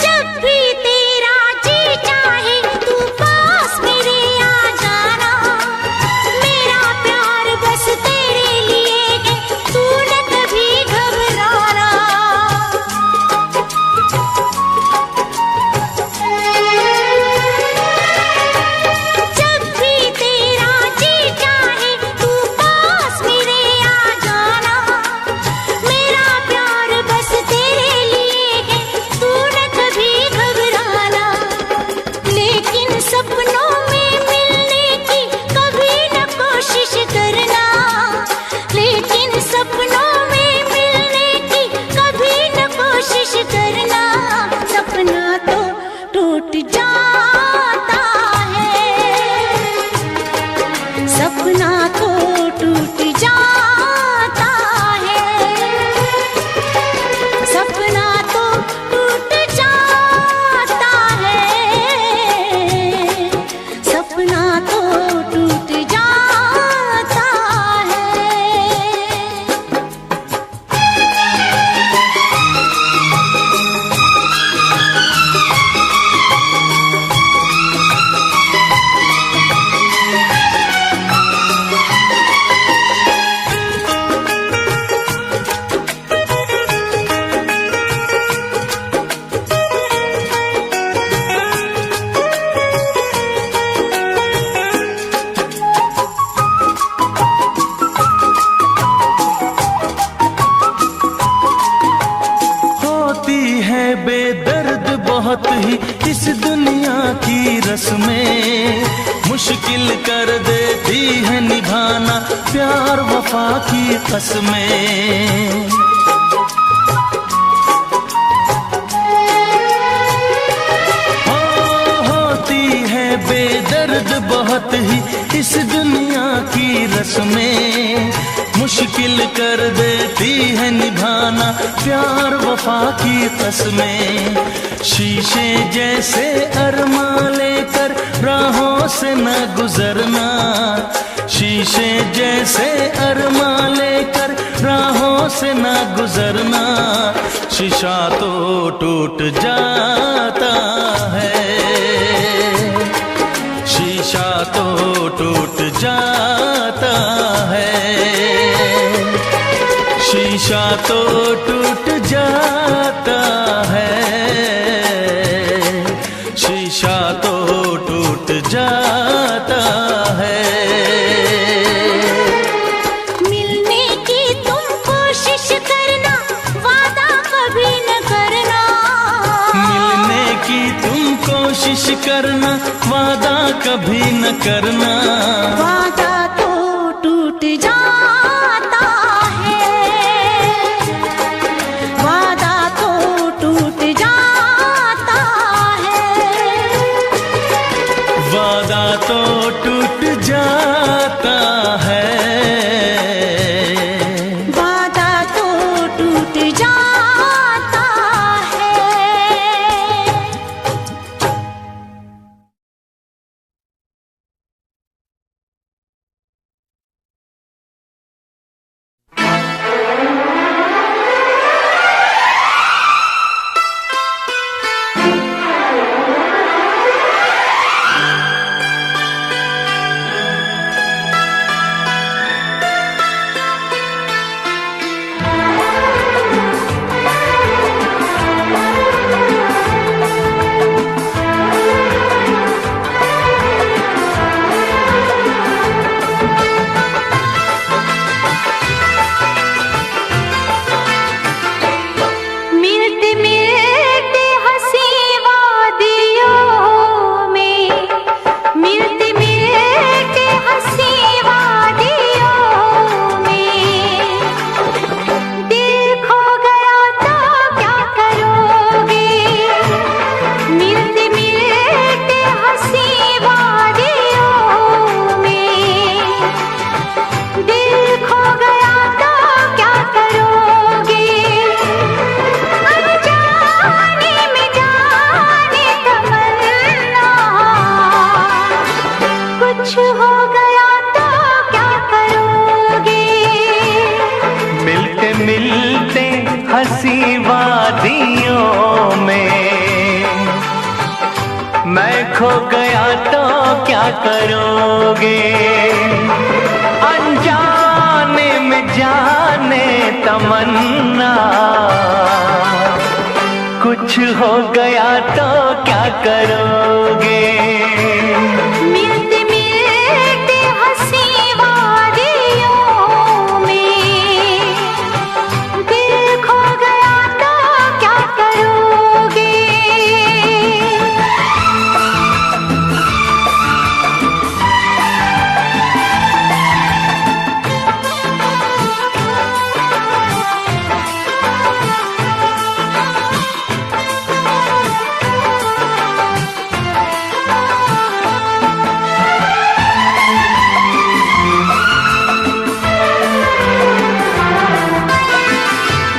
जब भी तेरा जी चाहे तू पास मेरे आ जाना। मेरा प्यार बस तेरे लिए है, तू न कभी घबराना। जब भी तेरा जी चाहे तू पास मेरे आ जाना। मेरा प्यार बस तेरे लिए है, तू न कभी घबराना। लेकिन सपनों में मिलने की कभी न कोशिश करना। लेकिन सपनों में मिलने की कभी न कोशिश करना। सपना तो टूट जाता है, सपना तो टूट जाता है, सपना तो टूट जाता है, सपना तो टूट जाता है। होती है बेदर्द बहुत ही इस दुनिया की रस्में। मुश्किल कर देती है निभाना प्यार वफा की कसमें। होती है बेदर्द बहुत ही इस दुनिया की रस्में। मुश्किल कर देती है निभाना प्यार वफा की कसमें। शीशे जैसे अरमा लेकर राहों से न गुजरना। शीशे जैसे अरमा लेकर राहों से न गुजरना। शीशा तो टूट जाता है, शीशा तो टूट जाता है, शीशा तो टूट जाता है, शीशा तो टूट जाता है। मिलने की तुम कोशिश करना, वादा कभी न करना। मिलने की तुम कोशिश करना, वादा कभी न करना। वादा तो टूट जाता है, वादा तो टूट जाता है, वादा तो टूट जाता खो गया तो क्या करोगे, अनजाने में जाने तमन्ना, कुछ हो गया तो क्या करोगे। मिलते मिलते हंसी वादियों में दिल खो गया तो क्या करोगे।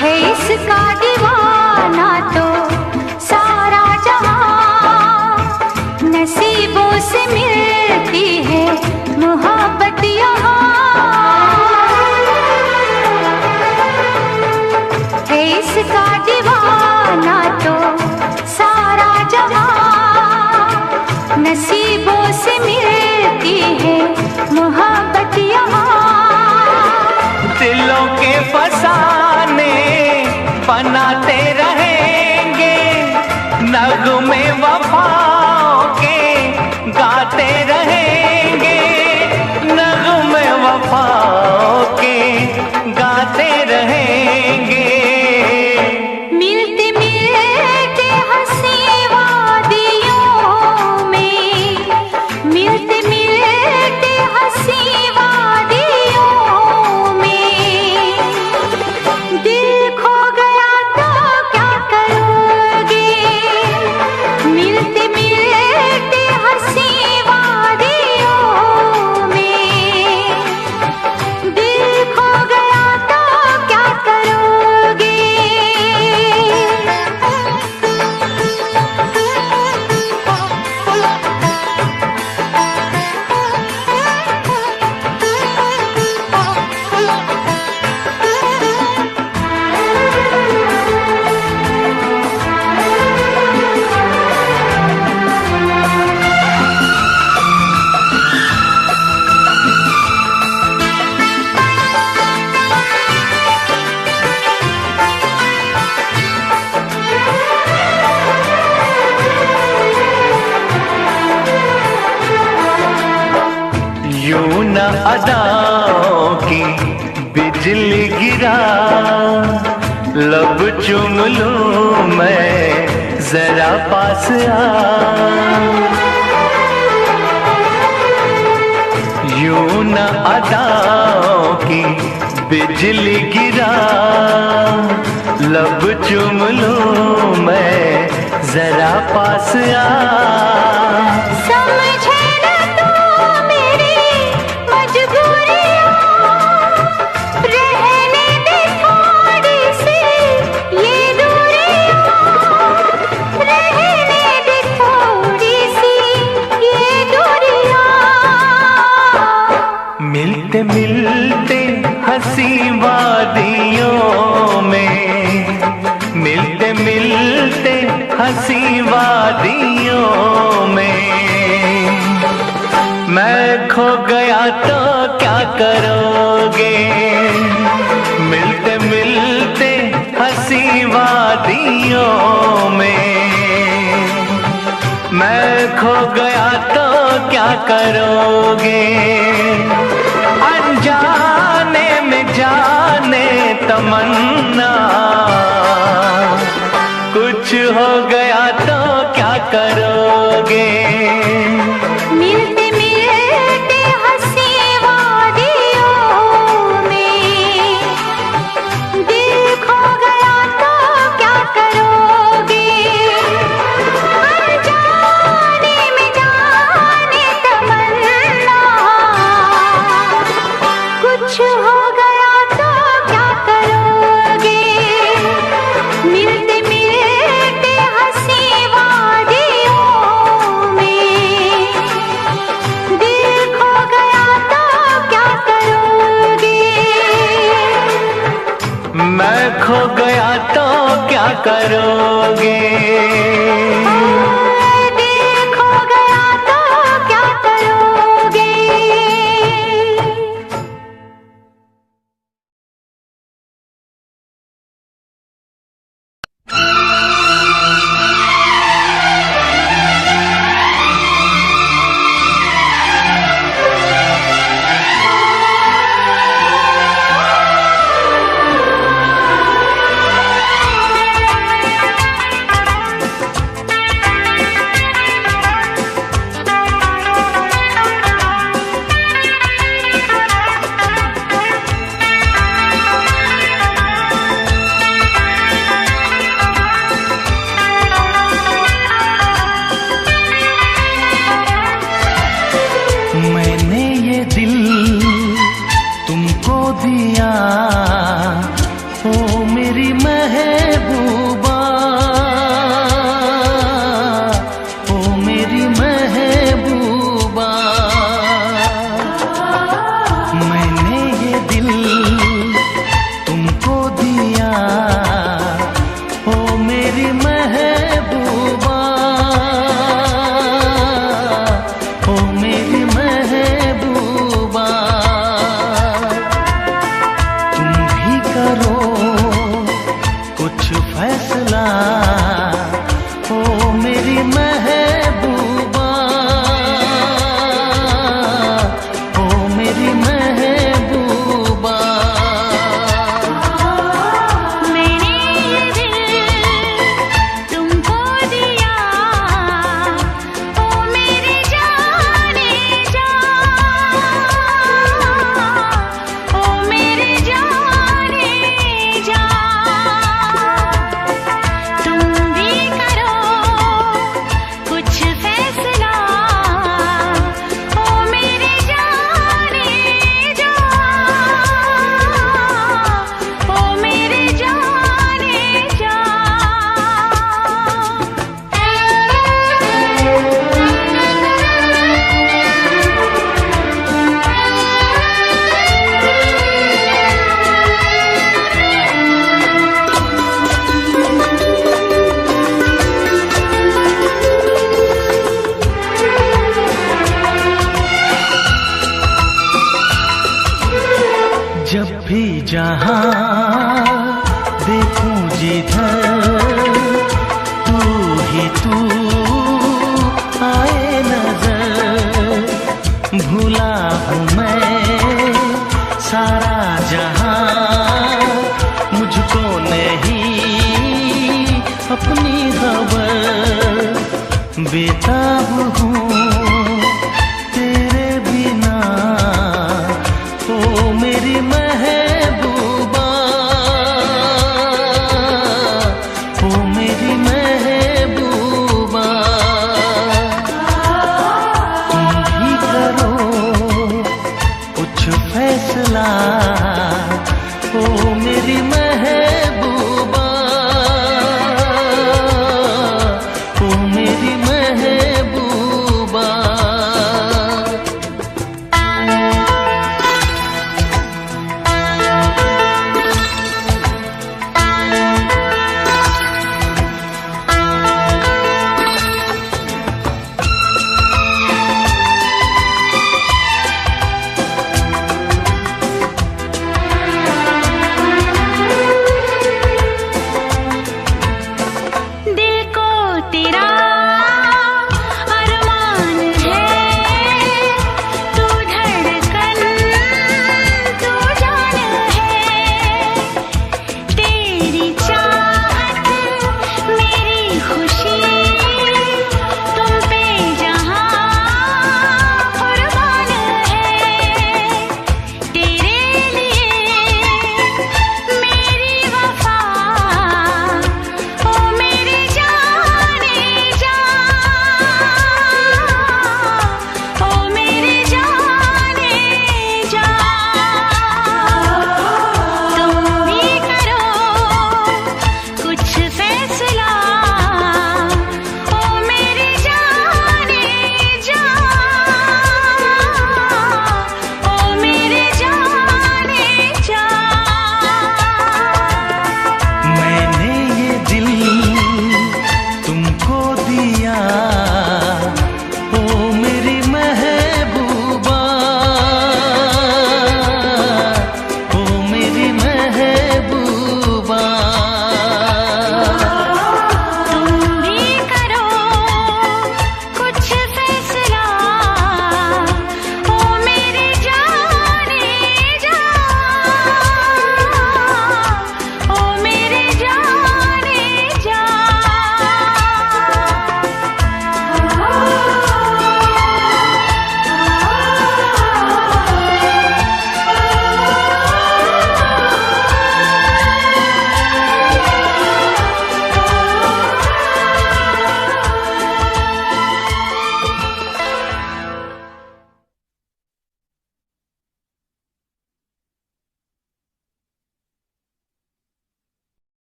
है इसका दीवाना तो सारा जहां, नसीबों से मिलती है मोहब्बत यहाँ। है इसका दीवाना तो सारा जहां, नसीबों से मिलती है मोहब्बत यहाँ। दिलों के फसाने बनाते रहेंगे, नगमे वफाओं के गाते रहेंगे, नगमे वफाओं के गाते रहेंगे। मिलते मिलते हंसी वादियों में, मिलते मिलते हंसी वादियों में दिल खो गया तो क्या करोगे। मिलते मिलते हंसी वादियों में दिल खो गया तो क्या करोगे। यूं न अदाओं की बिजली गिरा, लब चूम लूं मैं जरा पास आ। यूं न अदाओं की बिजली गिरा, लब चूम लूं मैं जरा पास आ। समझे न तू मेरी मजबूरियाँ, रहने दे थोड़ी सी ये दूरियाँ, रहने दे थोड़ी सी ये दूरियाँ। मिलते मिलते हंसी वादियों में, मिलते मिलते हंसी वादियों में मैं खो गया तो क्या करोगे। मिलते मिलते हंसी वादियों में मैं खो गया तो क्या करोगे। अनजाने में जाने तमन्ना, कुछ हो गया तो क्या करोगे। मिलते मिलते हंसी वादियों में दिल खो गया तो क्या करोगे। अनजाने में जाने तमन्ना, कुछ हो गया तो क्या करोगे। मिलते मिलते हंसी वादियों में दिल खो गया तो क्या करोगे। मैं खो गया तो क्या करोगे। दिल खो गया भी जहां